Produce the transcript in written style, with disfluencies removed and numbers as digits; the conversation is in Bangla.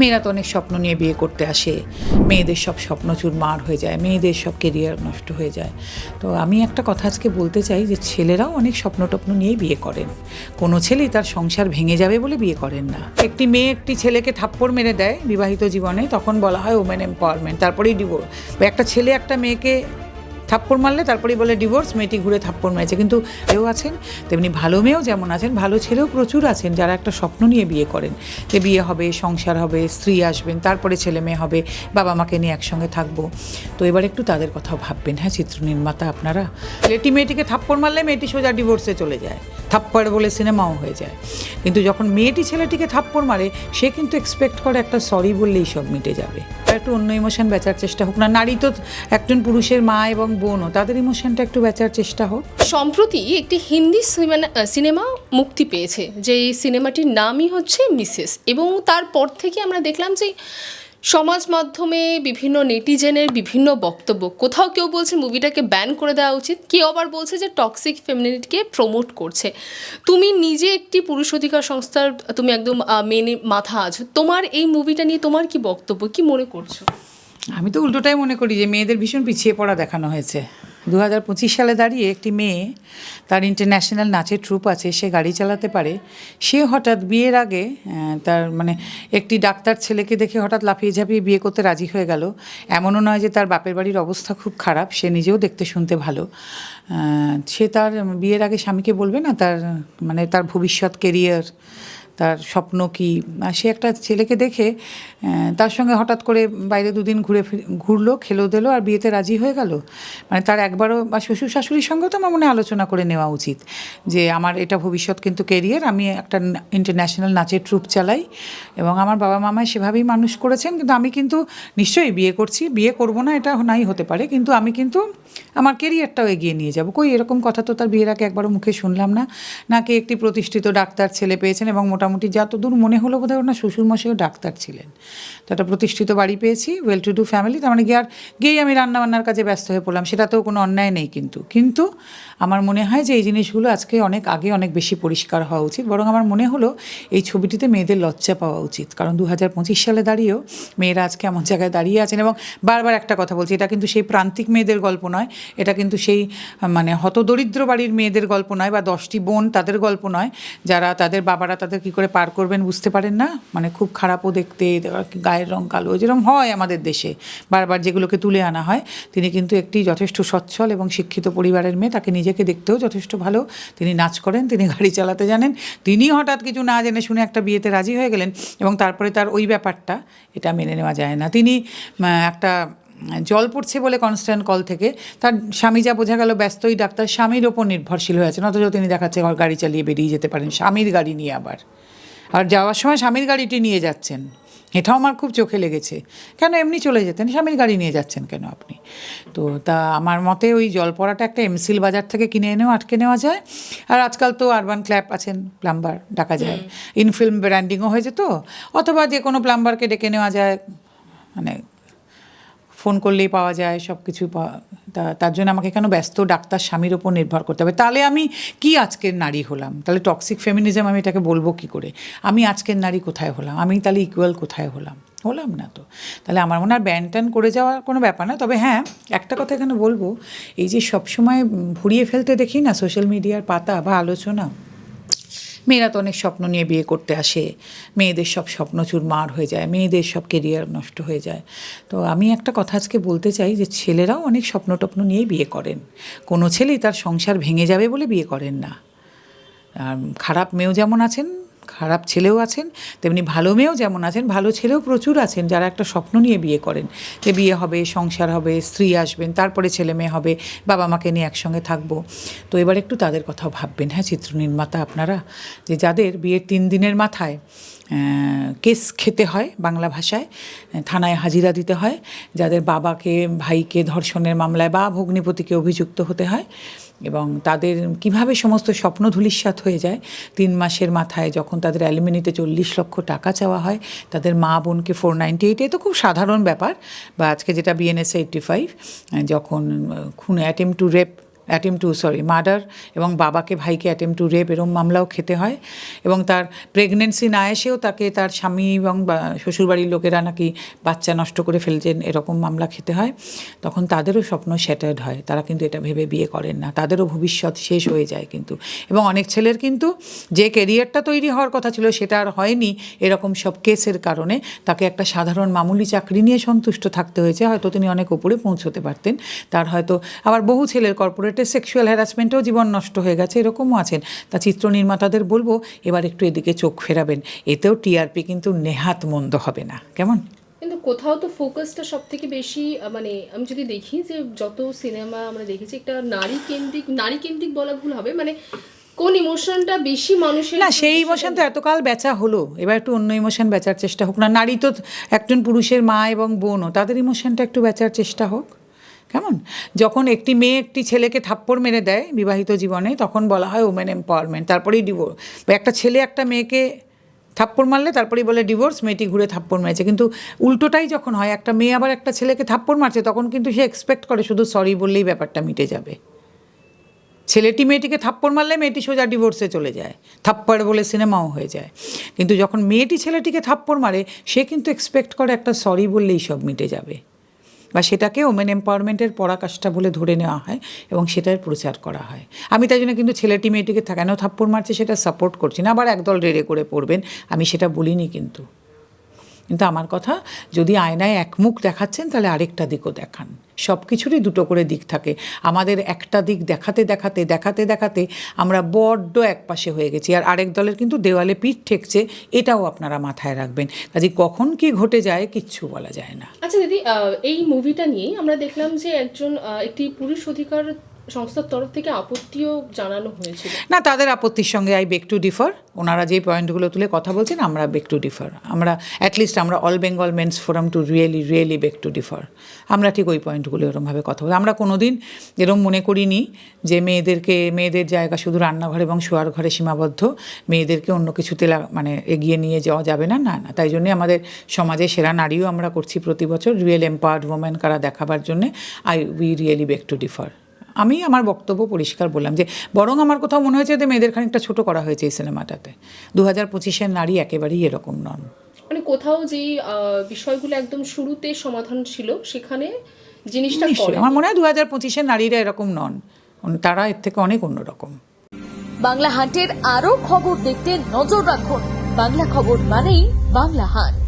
মেয়েরা তো অনেক স্বপ্ন নিয়ে বিয়ে করতে আসে, মেয়েদের সব স্বপ্ন চুরমার হয়ে যায়, মেয়েদের সব কেরিয়ার নষ্ট হয়ে যায়। তো আমি একটা কথা আজকে বলতে চাই যে ছেলেরাও অনেক স্বপ্ন টপ্ন নিয়েই বিয়ে করেন। কোনো ছেলেই তার সংসার ভেঙে যাবে বলে বিয়ে করেন না। একটি মেয়ে একটি ছেলেকে থাপ্পড় মেরে দেয় বিবাহিত জীবনে, তখন বলা হয় ওমেন এম্পাওয়ারমেন্ট, তারপরেই ডিভোর্স। বা একটা ছেলে একটা মেয়েকে থাপ্পড় মারলে তারপরেই বলে ডিভোর্স, মেয়েটি ঘুরে থাপ্পড় মেরেছে। কিন্তু এও আছেন, তেমনি ভালো মেয়েও যেমন আছেন, ভালো ছেলেও প্রচুর আছেন যারা একটা স্বপ্ন নিয়ে বিয়ে করেন যে বিয়ে হবে, সংসার হবে, স্ত্রী আসবেন, তারপরে ছেলে মেয়ে হবে, বাবা মাকে নিয়ে একসঙ্গে থাকবো। তো এবার একটু তাদের কথাও ভাববেন। হ্যাঁ, চিত্রনির্মাতা আপনারা, ছেলেটি মেয়েটিকে থাপ্পড় মারলে মেয়েটি সোজা ডিভোর্সে চলে যায়, থাপ্পড় বলে সিনেমাও হয়ে যায়। কিন্তু যখন মেয়েটি ছেলেটিকে থাপ্পড় মারে, সে কিন্তু এক্সপেক্ট করে একটা সরি বললেই সব মিটে যাবে, একটু অন্য ইমোশন বেচার চেষ্টা হোক না। নারী তো একজন পুরুষের মা এবং বোনও, তাদের ইমোশনটা একটু বেচার চেষ্টা হোক। সম্প্রতি একটি হিন্দি সিনেমা মুক্তি পেয়েছে, যে সিনেমাটির নামই হচ্ছে মিসেস, এবং তারপর থেকে আমরা দেখলাম যে সমাজ মাধ্যমে বিভিন্ন নেটিজেনের বিভিন্ন বক্তব্য। কোথাও কেউ বলছে মুভিটাকে ব্যান করে দেওয়া উচিত, কেউ আবার বলছে যে টক্সিক ফেমিনিটিকে প্রমোট করছে। তুমি নিজে একটি পুরুষ অধিকার সংস্থার তুমি একদম মেনে মাথা আছো, তোমার এই মুভিটা নিয়ে তোমার কি বক্তব্য, কি মনে করছো? আমি তো উল্টোটাই মনে করি যে মেয়েদের ভীষণ পিছিয়ে পড়া দেখানো হয়েছে। 2025 সালে দাঁড়িয়ে একটি মেয়ে, তার ইন্টারন্যাশনাল নাচের ট্রুপ আছে, সে গাড়ি চালাতে পারে, সে হঠাৎ বিয়ের আগে তার একটি ডাক্তার ছেলেকে দেখে হঠাৎ লাফিয়ে ঝাঁপিয়ে বিয়ে করতে রাজি হয়ে গেল। এমনও নয় যে তার বাপের বাড়ির অবস্থা খুব খারাপ, সে নিজেও দেখতে শুনতে ভালো। সে তার বিয়ের আগে স্বামীকে বলবে না তার তার ভবিষ্যৎ কেরিয়ার, তার স্বপ্ন কী। সে একটা ছেলেকে দেখে তার সঙ্গে হঠাৎ করে বাইরে দুদিন ঘুরলো, খেলো দিলো, আর বিয়েতে রাজি হয়ে গেল। তার একবারও, বা শ্বশুর শাশুড়ির সঙ্গেও তো আমার মনে আলোচনা করে নেওয়া উচিত যে আমার এটা ভবিষ্যৎ কিন্তু কেরিয়ার, আমি একটা ইন্টারন্যাশনাল নাচের ট্রুপ চালাই এবং আমার বাবা মামায় সেভাবেই মানুষ করেছেন। কিন্তু আমি কিন্তু নিশ্চয়ই বিয়ে করছি, বিয়ে করব না এটা নাই হতে পারে, কিন্তু আমি কিন্তু আমার কেরিয়ারটাও এগিয়ে নিয়ে যাব। কই এরকম কথা তো তার বিয়ের আগে একবারও মুখে শুনলাম না। নাকি একটি প্রতিষ্ঠিত ডাক্তার ছেলে পেয়েছেন এবং মোটামুটি যতদূর মনে হলো বোধহয় ওনার শ্বশুরমশাইও ডাক্তার ছিলেন। তো একটা প্রতিষ্ঠিত বাড়ি পেয়েছি, ওয়েল টু ডু ফ্যামিলি, তার গিয়েই আমি রান্নাবান্নার কাজে ব্যস্ত হয়ে পড়লাম, সেটাতেও কোনো অন্যায় নেই। কিন্তু আমার মনে হয় যে এই জিনিসগুলো আজকে অনেক আগে অনেক বেশি পরিষ্কার হওয়া উচিত। বরং আমার মনে হলো এই ছবিটিতে মেয়েদের লজ্জা পাওয়া উচিত, কারণ 2025 সালে দাঁড়িয়েও মেয়েরা আজকে এমন জায়গায় দাঁড়িয়ে আছেন। এবং বারবার একটা কথা বলছি, এটা কিন্তু সেই প্রান্তিক মেয়েদের গল্প নয়, এটা কিন্তু সেই হতদরিদ্র বাড়ির মেয়েদের গল্প নয়, বা 10টি বোন তাদের গল্প নয়, যারা তাদের বাবারা তাদের কী করে পার করবেন বুঝতে পারেন না, খুব খারাপও দেখতে, গায়ের রং কালো, যেরকম হয় আমাদের দেশে বারবার যেগুলোকে তুলে আনা হয়। তিনি কিন্তু একটি যথেষ্ট সচ্ছল এবং শিক্ষিত পরিবারের মেয়ে, তাকে নিজেকে দেখতেও যথেষ্ট ভালো, তিনি নাচ করেন, তিনি গাড়ি চালাতে জানেন, তিনি হঠাৎ কিছু না জেনে শুনে একটা বিয়েতে রাজি হয়ে গেলেন এবং তারপরে তার ওই ব্যাপারটা, এটা মেনে নেওয়া যায় না। তিনি একটা জল পড়ছে বলে কনস্ট্যান্ট কল থেকে তার স্বামী, যা বোঝা গেল ব্যস্তই ডাক্তার, স্বামীর ওপর নির্ভরশীল হয়ে আছেন, অথচ তিনি দেখাচ্ছে গাড়ি চালিয়ে বেরিয়ে যেতে পারেন, স্বামীর গাড়ি নিয়ে আবার, আর যাওয়ার সময় স্বামীর গাড়িটি নিয়ে যাচ্ছেন। এটাও আমার খুব চোখে লেগেছে। কেন এমনি চলে যেতেন, স্বামীর গাড়ি নিয়ে যাচ্ছেন কেন আপনি? তো তা আমার মতে ওই জল পড়াটা একটা এমসিল বাজার থেকে কিনে এনেও আটকে নেওয়া যায়। আর আজকাল তো আরবান ক্ল্যাপ আছেন, প্লাম্বার ডাকা যায়, ইনফিল্ম ব্র্যান্ডিংও হয়ে যেত, অথবা যে কোনো প্লাম্বারকে ডেকে নেওয়া যায়, ফোন করলেই পাওয়া যায় সব কিছু। তার জন্য আমাকে কেন ব্যস্ত ডাক্তার স্বামীর ওপর নির্ভর করতে হবে? তাহলে আমি কি আজকের নারী হলাম? তাহলে টক্সিক ফেমিনিজম আমি এটাকে বলবো কি করে? আমি আজকের নারী কোথায় হলাম? আমি তাহলে ইকুয়াল কোথায় হলাম না তো। তাহলে আমার মনে হয় ব্যান ট্যান করে যাওয়ার কোনো ব্যাপার না। তবে হ্যাঁ, একটা কথা এখানে বলবো, এই যে সবসময় ভরিয়ে ফেলতে দেখি না সোশ্যাল মিডিয়ার পাতা বা আলোচনা, মেয়েরা তো অনেক স্বপ্ন নিয়ে বিয়ে করতে আসে, মেয়েদের সব স্বপ্ন চুরমার হয়ে যায়, মেয়েদের সব কেরিয়ার নষ্ট হয়ে যায়। তো আমি একটা কথা আজকে বলতে চাই যে ছেলেরাও অনেক স্বপ্ন টপ্ন নিয়েই বিয়ে করেন। কোনো ছেলেই তার সংসার ভেঙে যাবে বলে বিয়ে করেন না। আর খারাপ মেয়েও যেমন আছেন, খারাপ ছেলেও আছেন, তেমনি ভালো মেয়েও যেমন আছেন, ভালো ছেলেও প্রচুর আছেন যারা একটা স্বপ্ন নিয়ে বিয়ে করেন যে বিয়ে হবে, সংসার হবে, স্ত্রী আসবেন, তারপরে ছেলে মেয়ে হবে, বাবা মাকে নিয়ে একসঙ্গে থাকবো। তো এবার একটু তাদের কথাও ভাববেন। হ্যাঁ, চিত্রনির্মাতা আপনারা, যে যাদের বিয়ের 3 দিনের মাথায় কেস খেতে হয়, বাংলা ভাষায় থানায় হাজিরা দিতে হয়, যাদের বাবাকে ভাইকে ধর্ষণের মামলায় বা ভগ্নিপতিকে অভিযুক্ত হতে হয়, এবং তাদের কিভাবে সমস্ত স্বপ্ন ধূলিসাৎ হয়ে যায় 3 মাসের মাথায়, যখন তাদের অ্যালিমিনিতে 40 লক্ষ টাকা চাওয়া হয়, তাদের মা বোনকে 498, এ তো খুব সাধারণ ব্যাপার। বা আজকে যেটা BNS 85, যখন খুন অ্যাটেম্প টু রেপ মার্ডার, এবং বাবাকে ভাইকে অ্যাটেম্প টু রেপ এরম মামলাও খেতে হয়, এবং তার প্রেগনেন্সি না এসেও তাকে তার স্বামী এবং শ্বশুরবাড়ির লোকেরা নাকি বাচ্চা নষ্ট করে ফেলছেন এরকম মামলা খেতে হয়। তখন তাদেরও স্বপ্ন শ্যাটার্ড হয়, তারা কিন্তু এটা ভেবে বিয়ে করেন না, তাদেরও ভবিষ্যৎ শেষ হয়ে যায় কিন্তু। এবং অনেক ছেলের কিন্তু যে ক্যারিয়ারটা তৈরি হওয়ার কথা ছিল সেটা আর হয়নি এরকম সব কেসের কারণে, তাকে একটা সাধারণ মামুলি চাকরি নিয়ে সন্তুষ্ট থাকতে হয়েছে। হয়তো তিনি অনেক উপরে পৌঁছতে পারতেন, তার হয়তো আবার বহু ছেলের কর্পোরেটে সেক্সুয়াল হ্যারাসমেন্টেও জীবন নষ্ট হয়ে গেছে, এরকমও আছেন। তা চিত্র নির্মাতাদের বলবো এবার একটু এদিকে চোখ ফেরাবেন, এতেও টিআরপি কিন্তু নেহাত মন্দ হবে না, কেমন? কিন্তু কোথাও তো ফোকাসটা সব থেকে বেশি, মানে আমি যদি দেখি যে যত সিনেমা আমরা দেখেছি একটা নারী কেন্দ্রিক বলা ভুল হবে, মানে কোন ইমোশনটা বেশি মানুষের না, সেই ইমোশন তো এতকাল বেচা হলো, এবার একটু অন্য ইমোশন বেচার চেষ্টা হোক না। নারী তো একজন পুরুষের মা এবং বোনও, তাদের ইমোশনটা একটু বেচার চেষ্টা হোক, কেমন? যখন একটি মেয়ে একটি ছেলেকে থাপ্পড় মেরে দেয় বিবাহিত জীবনে, তখন বলা হয় ওমেন এম্পাওয়ারমেন্ট, তারপরেই ডিভোর্স। বা একটা ছেলে একটা মেয়েকে থাপ্পড় মারলে তারপরেই বলে ডিভোর্স, মেয়েটি ঘুরে থাপ্পড় মেরেছে। কিন্তু উল্টোটাই যখন হয়, একটা মেয়ে আবার একটা ছেলেকে থাপ্পড় মারছে, তখন কিন্তু সে এক্সপেক্ট করে শুধু সরি বললেই ব্যাপারটা মিটে যাবে। ছেলেটি মেয়েটিকে থাপ্পড় মারলে মেয়েটি সোজা ডিভোর্সে চলে যায়, থাপ্পড় বলে সিনেমাও হয়ে যায়। কিন্তু যখন মেয়েটি ছেলেটিকে থাপ্পড় মারে, সে কিন্তু এক্সপেক্ট করে একটা সরি বললেই সব মিটে যাবে, বা সেটাকে ওমেন এম্পাওয়ারমেন্টের পরাকাষ্ঠা বলে ধরে নেওয়া হয় এবং সেটার প্রচার করা হয়। আমি তাই জন্য কিন্তু ছেলেটি মেয়েটিকে কেন থাপ্পড় মারছে সেটা সাপোর্ট করছি না, আবার একদল রেড়ে করে পড়বেন, আমি সেটা বলিনি। কিন্তু আমার কথা, যদি আয়নায় এক মুখ দেখাচ্ছেন তাহলে আরেকটা দিকও দেখান। সব কিছুরই দুটো করে দিক থাকে। আমাদের একটা দিক দেখাতে দেখাতে দেখাতে দেখাতে আমরা বড্ড একপাশে হয়ে গেছি, আর আরেক দলের কিন্তু দেওয়ালে পিঠ ঠেকছে, এটাও আপনারা মাথায় রাখবেন। কাজে কখন কি ঘটে যায় কিচ্ছু বলা যায় না। আচ্ছা দিদি, এই মুভিটা নিয়েই আমরা দেখলাম যে একটি পুরুষ অধিকার সংস্থার তরফ থেকে আপত্তিও জানানো হয়েছিল। না, তাদের আপত্তির সঙ্গে আই বেক টু ডিফার। ওনারা যে পয়েন্টগুলো তুলে কথা বলছেন, আমরা বেক টু ডিফার। আমরা অ্যাটলিস্ট আমরা all Bengal men's forum to really beg to differ. আমরা ঠিক ওই পয়েন্টগুলো এরমভাবে কথা বলি। আমরা কোনো দিন এরম মনে করিনি যে মেয়েদের জায়গা শুধু রান্নাঘর এবং শোয়ার ঘরে সীমাবদ্ধ, মেয়েদেরকে অন্য কিছুতে মানে এগিয়ে নিয়ে যাওয়া যাবে না, না। তাই জন্যে আমাদের সমাজে সেরা নারীও আমরা করছি প্রতি বছর, রিয়েল এম্পাওয়ার্ড ওমেন কারা দেখাবার জন্যে we really beg to differ. আমি আমার বক্তব্য পরিষ্কার বললাম যে বরং আমার কোথাও মনে হয়েছে যে মেয়েদের খানিকটা ছোট করা হয়েছে এই সিনেমাটাতে। 2025-এর নারী একেবারেই এরকম নন। মানে কোথাও যেই বিষয়গুলো একদম শুরুতে সমাধান ছিল সেখানে জিনিসটা আমার মনে হয় 2025-এর নারীরা এরকম নন, তারা এর থেকে অনেক অন্যরকম। বাংলা হান্টের আরো খবর দেখতে নজর রাখুন। বাংলা খবর মানেই বাংলা হান্ট।